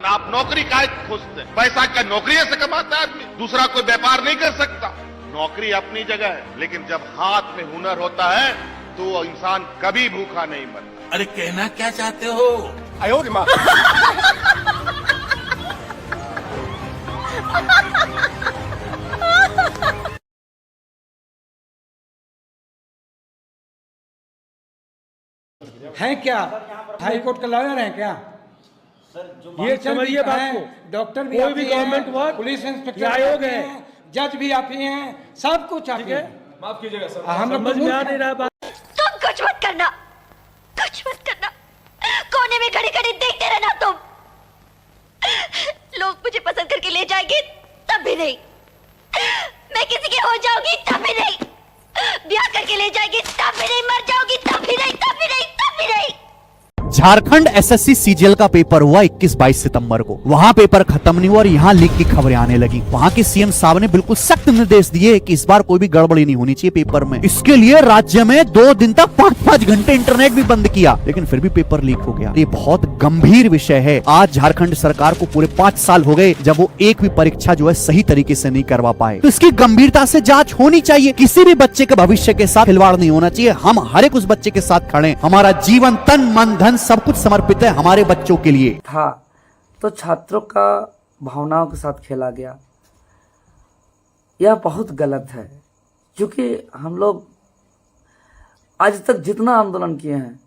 आप नौकरी काहे खोजते हैं? पैसा क्या नौकरी से कमाता है आदमी? दूसरा कोई व्यापार नहीं कर सकता? नौकरी अपनी जगह है, लेकिन जब हाथ में हुनर होता है तो इंसान कभी भूखा नहीं मरता। अरे कहना क्या चाहते हो? आयो रे माँ। हैं क्या हाई कोर्ट का लॉयर है क्या? ये समझिए बात को। डॉक्टर भी कोई आप भी ही हैं, गवर्नमेंट वर्क पुलिस इंस्पेक्टर या आयोग है, जज भी आप ही हैं, सब कुछ आप ही हैं। माफ कीजिएगा सर, हम लोग समझ में आ नहीं रहा बात। तुम कुछ मत करना, कुछ मत करना, कोने में खड़े खड़े देखते रहना तुम। लोग मुझे पसंद करके ले जाएंगे तब भी नहीं, मैं किसी की हो जाऊंगी तब भी नहीं, ब्याह करके ले जाएंगे तब भी नहीं, मर जाऊंगी तब भी नहीं, तब भी नहीं, तब भी नहीं। झारखंड एसएससी सीजीएल का पेपर हुआ 21-22 सितंबर को। वहां पेपर खत्म नहीं हुआ और यहाँ लीक की खबरें आने लगी। वहां के सीएम साहब ने बिल्कुल सख्त निर्देश दिए कि इस बार कोई भी गड़बड़ी नहीं होनी चाहिए पेपर में। इसके लिए राज्य में 2 दिन तक 5-5 घंटे इंटरनेट भी बंद किया, लेकिन फिर भी पेपर लीक हो गया। ये बहुत गंभीर विषय है। आज झारखंड सरकार को पूरे 5 साल हो गए जब वो एक भी परीक्षा जो है सही तरीके से नहीं करवा पाए। तो इसकी गंभीरता से जांच होनी चाहिए। किसी भी बच्चे के भविष्य के साथ खिलवाड़ नहीं होना चाहिए। हम हर एक उस बच्चे के साथ खड़े, हमारा जीवन, तन, मन, धन सब कुछ समर्पित है हमारे बच्चों के लिए। था तो छात्रों का भावनाओं के साथ खेला गया, यह बहुत गलत है। क्योंकि हम लोग आज तक जितना आंदोलन किए हैं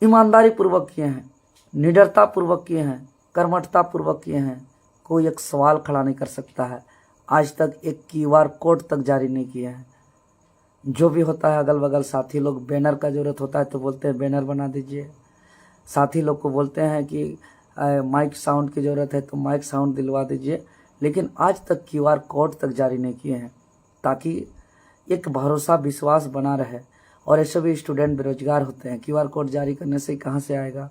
ईमानदारी पूर्वक किए हैं, निडरता पूर्वक किए हैं, कर्मठता पूर्वक किए हैं। कोई एक सवाल खड़ा नहीं कर सकता है। आज तक एक क्यूआर कोड तक जारी नहीं किए हैं। जो भी होता है अगल बगल साथी लोग, बैनर का जरूरत होता है तो बोलते हैं बैनर बना दीजिए। साथी लोग को बोलते हैं कि माइक साउंड की ज़रूरत है तो माइक साउंड दिलवा दीजिए, लेकिन आज तक क्यूआर कोड तक जारी नहीं किए हैं ताकि एक भरोसा विश्वास बना रहे। और ऐसे भी स्टूडेंट बेरोजगार होते हैं, क्यूआर कोड जारी करने से कहाँ से आएगा।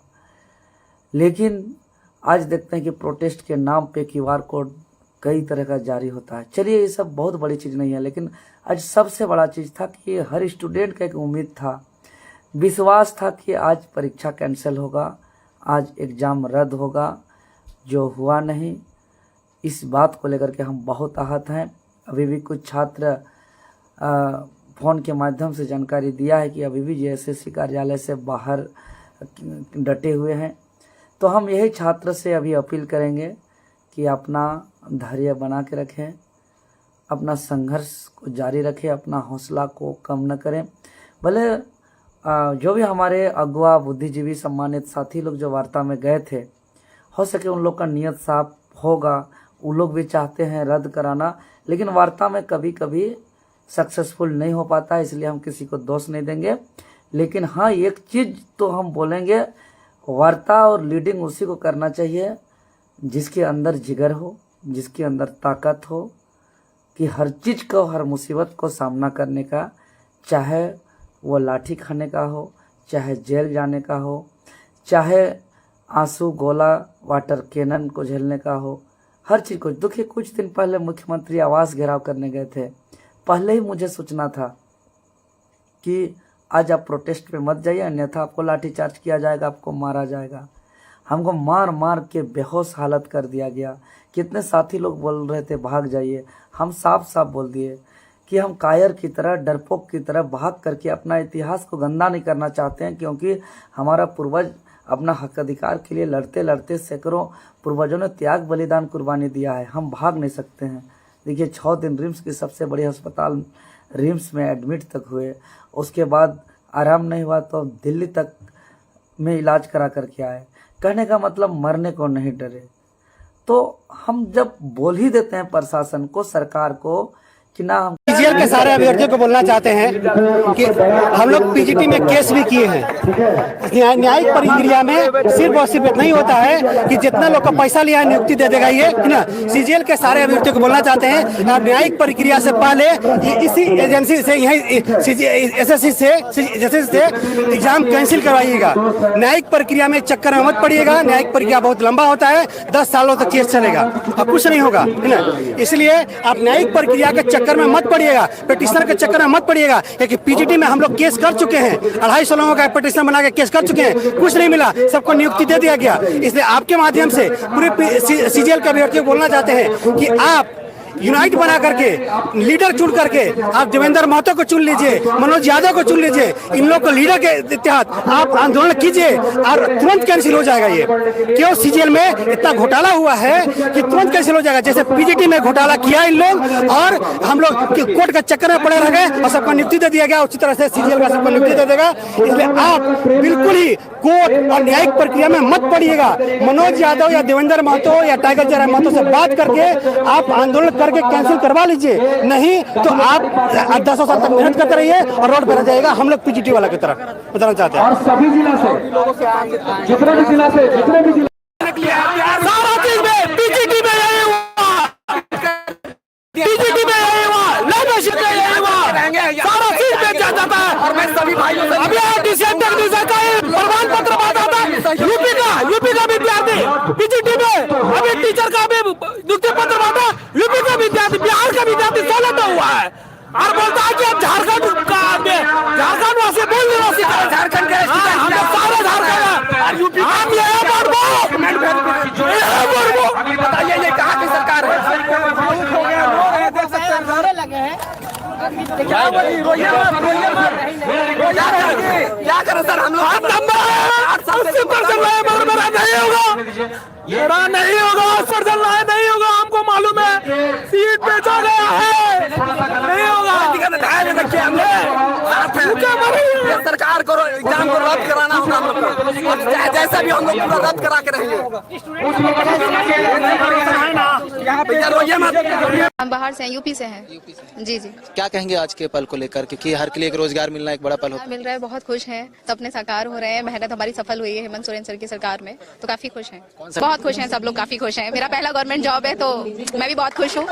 लेकिन आज देखते हैं कि प्रोटेस्ट के नाम पे क्यूआर कोड कई तरह का जारी होता है। चलिए ये सब बहुत बड़ी चीज़ नहीं है, लेकिन आज सबसे बड़ा चीज़ था कि हर स्टूडेंट का एक उम्मीद था, विश्वास था कि आज परीक्षा कैंसिल होगा, आज एग्ज़ाम रद्द होगा, जो हुआ नहीं। इस बात को लेकर के हम बहुत आहत हैं। अभी भी कुछ छात्र फ़ोन के माध्यम से जानकारी दिया है कि अभी भी जेएसएससी कार्यालय से बाहर डटे हुए हैं। तो हम यही छात्र से अभी अपील करेंगे कि अपना धैर्य बना के रखें, अपना संघर्ष को जारी रखें, अपना हौसला को कम न करें। भले जो भी हमारे अगुआ बुद्धिजीवी सम्मानित साथी लोग जो वार्ता में गए थे, हो सके उन लोग का नियत साफ होगा, उन लोग भी चाहते हैं रद्द कराना, लेकिन वार्ता में कभी कभी सक्सेसफुल नहीं हो पाता है, इसलिए हम किसी को दोष नहीं देंगे। लेकिन हाँ, एक चीज़ तो हम बोलेंगे, वार्ता और लीडिंग उसी को करना चाहिए जिसके अंदर जिगर हो, जिसके अंदर ताकत हो कि हर चीज़ को, हर मुसीबत को सामना करने का, चाहे वो लाठी खाने का हो, चाहे जेल जाने का हो, चाहे आंसू गोला वाटर कैनन को झेलने का हो, हर चीज़ को। देखिए, कुछ दिन पहले मुख्यमंत्री आवास घेराव करने गए थे। पहले ही मुझे सूचना था कि आज आप प्रोटेस्ट पे मत जाइए, अन्यथा आपको लाठीचार्ज किया जाएगा, आपको मारा जाएगा। हमको मार मार के बेहोश हालत कर दिया गया। कितने साथी लोग बोल रहे थे भाग जाइए, हम साफ साफ बोल दिए कि हम कायर की तरह, डरपोक की तरह भाग करके अपना इतिहास को गंदा नहीं करना चाहते हैं, क्योंकि हमारा पूर्वज अपना हक अधिकार के लिए लड़ते लड़ते सैकड़ों पूर्वजों ने त्याग बलिदान कुर्बानी दिया है। हम भाग नहीं सकते हैं। देखिए, 6 दिन रिम्स की सबसे बड़ी अस्पताल रिम्स में एडमिट तक हुए, उसके बाद आराम नहीं हुआ तो दिल्ली तक में इलाज करा करके आए। कहने का मतलब मरने को नहीं डरे। तो हम जब बोल ही देते हैं प्रशासन को, सरकार को, कि ना हम सीजीएल के सारे अभ्यर्थियों को बोलना चाहते हैं कि हम लोग पीजीटी में केस भी किए हैं। न्यायिक प्रक्रिया में सिर्फ और सिर्फ इतना ही होता है कि जितना लोग का पैसा लिया है नियुक्ति दे देगा ये, है ना। सीजीएल के सारे अभ्यर्थियों को बोलना चाहते हैं न्यायिक प्रक्रिया से पहले इसी एजेंसी से, यही एसएससी से एग्जाम कैंसिल करवाइएगा। न्यायिक प्रक्रिया में चक्कर में मत पड़िएगा। न्यायिक प्रक्रिया बहुत लंबा होता है, 10 सालों तक केस चलेगा और कुछ नहीं होगा, है ना। इसलिए आप न्यायिक प्रक्रिया के चक्कर में मत पड़िए। पड़िएगा, पिटिशनर के चक्कर में मत पड़िएगा, क्योंकि पीजीटी में हम लोग केस कर चुके हैं, 250 लोगों का पिटिशन बना के केस कर चुके हैं, कुछ नहीं मिला, सबको नियुक्ति दे दिया गया। इसलिए आपके माध्यम से पूरे सीजीएल के अभ्यर्थियों को बोलना चाहते हैं कि आप यूनाइट बना करके लीडर चुन करके आप देवेंद्र महतो को चुन लीजिए, मनोज यादव को चुन लीजिए, इन लोग को लीडर के तहत आप आंदोलन कीजिए और तुरंत कैंसिल हो जाएगा। ये क्यों सीजीएल में इतना घोटाला हुआ है कि तुरंत कैंसिल हो जाएगा। जैसे पीजीटी में घोटाला किया इन लोग और हम लोग कोर्ट का चक्कर में पड़े रह गए और सबको नियुक्ति दे दिया गया, उसी तरह से सीजीएल का सबको नियुक्ति दे देगा। इसलिए आप बिल्कुल ही कोर्ट और न्यायिक प्रक्रिया में मत पड़िएगा। मनोज यादव या देवेंद्र महतो या टाइगर जयराम महतो से बात करके आप आंदोलन करके कैंसिल करवा लीजिए, नहीं तो आप 10 साल तक मेहनत करते रहिए और रोड पर रह जाएगा। हम लोग पीजीटी वाला की तरह बताना चाहते हैं। और सभी जिला से जितने भी जिला सारा चीज में पीजीटी में यही हुआ, पीजीटी में यही हुआ, लीडरशिप में यही हुआ, सारा चीज में क्या जाता है। और मैं सभी भाइयों से अभी डिसेंबर का प्रमाण पत्र बांटा था यूपी का विद्यार्थी पीजीटी में, अभी टीचर का भी नियुक्ति पत्र बांटा, यूपी का विद्यार्थी, बिहार का विद्यार्थी 16 हुआ है और बोलता है कि अब झारखंड वासी बोल निवासी झारखंड के हम सारे झारखंड बताइए ये कहाँ की सरकार है। क्या करें सर, हम लोग नहीं होगा, सर चल रहा है, नहीं होगा, हमको मालूम है, सीट बेचा गया है, नहीं होगा। हमने सरकार को एग्जाम को रद्द कराना होगा, हम लोग जैसा भी हम लोग पूरा रद्द करा के रहेंगे। हम बाहर से हैं, यूपी से हैं। जी जी। क्या कहेंगे आज के पल को लेकर, क्योंकि हर के लिए एक रोजगार मिलना एक बड़ा पल होता है। मिल रहा है, बहुत खुश हैं, सपने साकार हो रहे हैं, मेहनत हमारी सफल हुई है हेमंत सोरेन सर की सरकार में, तो काफी खुश हैं, बहुत खुश हैं, सब लोग काफी खुश हैं। मेरा पहला गवर्नमेंट जॉब है तो मैं भी बहुत खुश हूँ।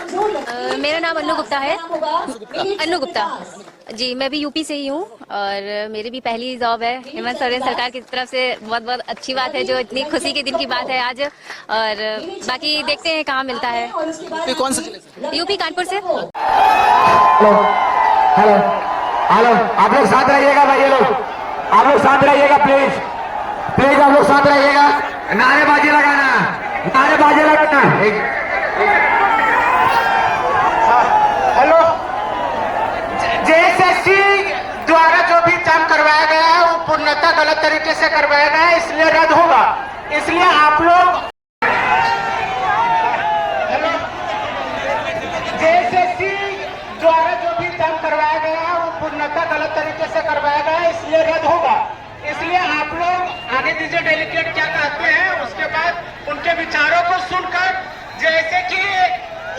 मेरा नाम अन्नू गुप्ता है। अन्नू गुप्ता जी, मैं भी यूपी से ही हूँ और मेरी भी पहली जॉब है हेमंत सोरेन सरकार की तरफ से। बहुत बहुत अच्छी बात है, जो इतनी खुशी के दिन की बात है आज, और बाकी देखते हैं कहाँ मिलता है। कौन सा जिले से? यूपी कानपुर से। हेलो हेलो, आप लोग साथ रहिएगा भाई, ये लोग आप लोग साथ रहिएगा, प्लीज प्लीज आप लोग साथ रहिएगा। नारेबाजी लगाना, नारेबाजी लगाना। हेलो, जेएसएससी द्वारा जो भी काम करवाया गया है वो पूर्णतः गलत तरीके से करवाया गया है, इसलिए रद्द होगा। इसलिए आप लोग जेएसएससी द्वारा जो भी काम करवाया गया है वो पूर्णतः गलत तरीके से करवाया गया है, इसलिए रद्द होगा। इसलिए आप लोग आगे दीजिए, डेलीगेट क्या कहते हैं, उसके बाद उनके विचारों को सुनकर, जैसे कि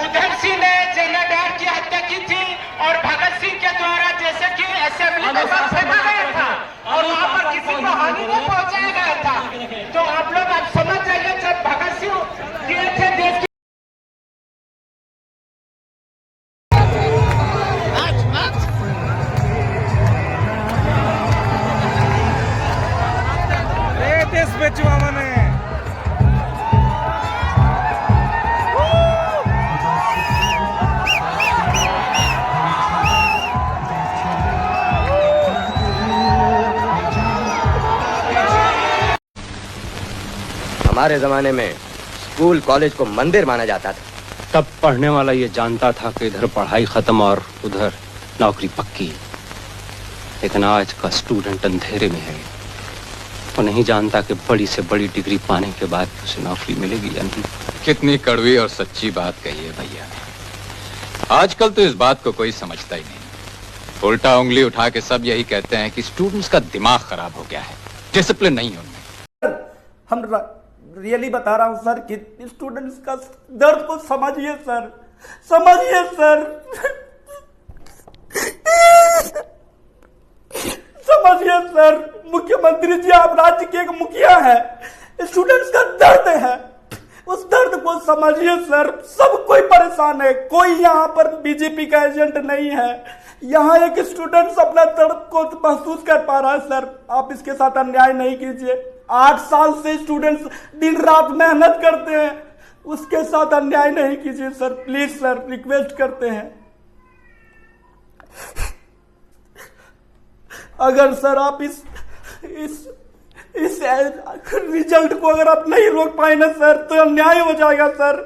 उधम सिंह ने जेना डार की हत्या की थी और भगत सिंह के द्वारा जैसे कि असेंबली में बम फेंका गया था और वहां पर किसी को हानि नहीं पहुंचाया गया था, तो आप लोग अब समझ जाइए, जब भगत सिंह दिए थे देश की देश बेचुआ मने हमारे जमाने में स्कूल कॉलेज को मंदिर माना जाता था। तब पढ़ने वाला ये जानता था कि इधर पढ़ाई खत्म और उधर नौकरी पक्की, लेकिन आज का स्टूडेंट अंधेरे में है, वो नहीं जानता कि बड़ी से बड़ी डिग्री पाने के बाद उसे नौकरी मिलेगी या नहीं। कितनी कड़वी और सच्ची बात कही है भैया। आजकल तो इस बात को कोई समझता ही नहीं, उल्टा उंगली उठा के सब यही कहते हैं कि स्टूडेंट्स का दिमाग खराब हो गया है, डिसिप्लिन नहीं उनमें। हम रियली बता रहा हूं सर कि स्टूडेंट्स का दर्द को समझिए सर, समझिए सर, समझिए सर। मुख्यमंत्री जी, आप राज्य के एक मुखिया हैं, स्टूडेंट्स का दर्द है, उस दर्द को समझिए सर। सब कोई परेशान है, कोई यहाँ पर बीजेपी का एजेंट नहीं है। यहाँ एक स्टूडेंट्स अपना दर्द को महसूस कर पा रहा है सर। आप इसके साथ अन्याय नहीं कीजिए। 8 साल से स्टूडेंट्स दिन रात मेहनत करते हैं, उसके साथ अन्याय नहीं कीजिए सर, प्लीज सर, रिक्वेस्ट करते हैं। अगर सर आप इस रिजल्ट को अगर आप नहीं रोक पाए ना सर, तो अन्याय हो जाएगा सर।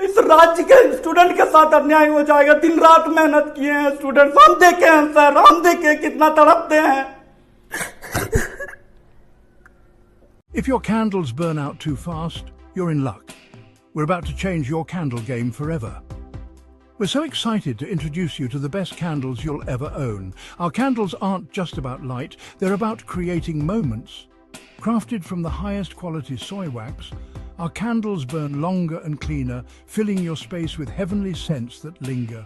इस राज्य के स्टूडेंट के साथ अन्याय हो जाएगा। दिन रात मेहनत किए हैं स्टूडेंट्स, हम देखे हैं सर, हम देखे कितना तड़पते हैं। If your candles burn out too fast, you're in luck. We're about to change your candle game forever. We're so excited to introduce you to the best candles you'll ever own. Our candles aren't just about light, they're about creating moments. Crafted from the highest quality soy wax, our candles burn longer and cleaner, filling your space with heavenly scents that linger.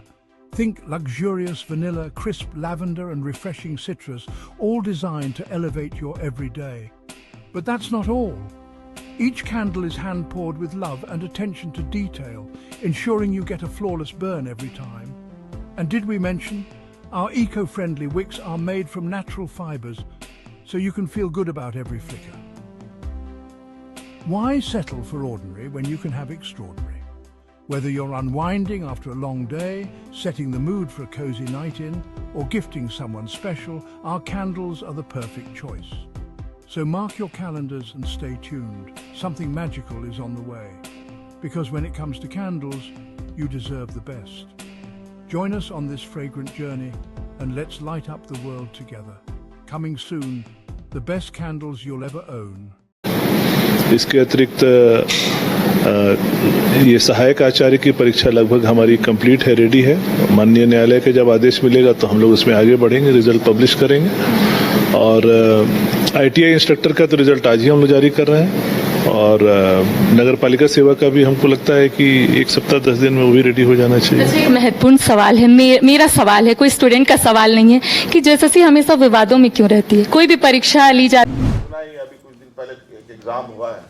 Think luxurious vanilla, crisp lavender and refreshing citrus, all designed to elevate your everyday. But that's not all. Each candle is hand-poured with love and attention to detail, ensuring you get a flawless burn every time. And did we mention, our eco-friendly wicks are made from natural fibers, so you can feel good about every flicker. Why settle for ordinary when you can have extraordinary? Whether you're unwinding after a long day, setting the mood for a cozy night in, or gifting someone special, our candles are the perfect choice. So mark your calendars and stay tuned. Something magical is on the way. Because when it comes to candles, you deserve the best. Join us on this fragrant journey and let's light up the world together. Coming soon, the best candles you'll ever own. इसके अतिरिक्त ये सहायक आचार्य की परीक्षा लगभग हमारी complete है, ready है। माननीय न्यायालय के जब आदेश मिलेगा तो हम लोग उसमें आगे बढ़ेंगे, रिजल्ट पब्लिश करेंगे। और ITI इंस्ट्रक्टर का तो रिजल्ट आज ही हम लोग जारी कर रहे हैं, और नगर पालिका सेवा का भी हमको लगता है कि 1 सप्ताह 10 दिन में वो भी रेडी हो जाना चाहिए। एक महत्वपूर्ण सवाल है, मेरा सवाल है, कोई स्टूडेंट का सवाल नहीं है कि JSSC हमेशा विवादों में क्यों रहती है। कोई भी परीक्षा ली जाती है, अभी कुछ दिन पहले एक एग्जाम हुआ है,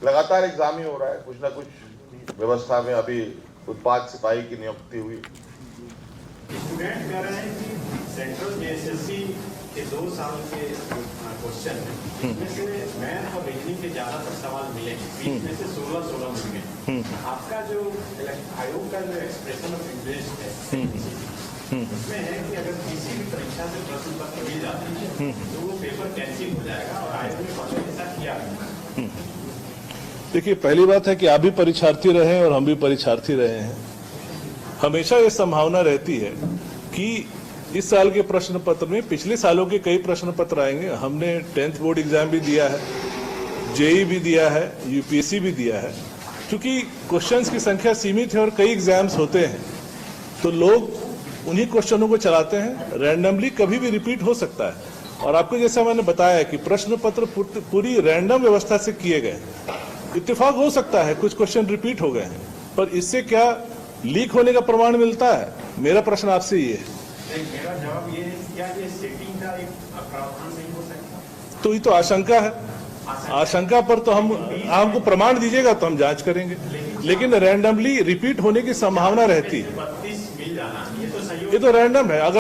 लगातार एग्जाम ही हो रहा है। कुछ ना कुछ व्यवस्था में अभी उत्पाद सिपाही की नियुक्ति हुई। स्टूडेंट कह रहे हैं कि सेंट्रल JSSC के 2 साल के क्वेश्चन में से मैथ और रीजनिंग के ज्यादातर सवाल मिले, में से 16 मिल गए। आपका जो आयोग का जो एक्सप्रेशन ऑफ इंटरेस्ट है उसमें है कि अगर किसी भी परीक्षा से प्रश्न पत्र मिल जाते हैं तो वो पेपर कैंसिल हो जाएगा, और आयोग ने ऐसा किया। देखिए, पहली बात है कि आप भी परीक्षार्थी रहे हैं और हम भी परीक्षार्थी रहे हैं। हमेशा ये संभावना रहती है कि इस साल के प्रश्न पत्र में पिछले सालों के कई प्रश्न पत्र आएंगे। हमने 10th बोर्ड एग्जाम भी दिया है, JEE भी दिया है, UPSC भी दिया है। क्योंकि क्वेश्चंस की संख्या सीमित है और कई एग्जाम्स होते हैं, तो लोग उन्हीं क्वेश्चनों को चलाते हैं। रैंडमली कभी भी रिपीट हो सकता है। और आपको जैसा मैंने बताया कि प्रश्न पत्र पूरी रैंडम व्यवस्था से किए गए। इत्तेफाक हो सकता है कुछ क्वेश्चन रिपीट हो गए हैं, पर इससे क्या लीक होने का प्रमाण मिलता है? मेरा प्रश्न आपसे ये है। मेरा जवाब ये है, क्या ये सेटिंग का एक प्रावधान नहीं हो सकता? तो ये तो आशंका है। आशंका पर तो हमको प्रमाण दीजिएगा तो हम जांच करेंगे, लेकिन रैंडमली रिपीट होने की संभावना रहती है। 32 मिल जाना, ये तो रैंडम है। अगर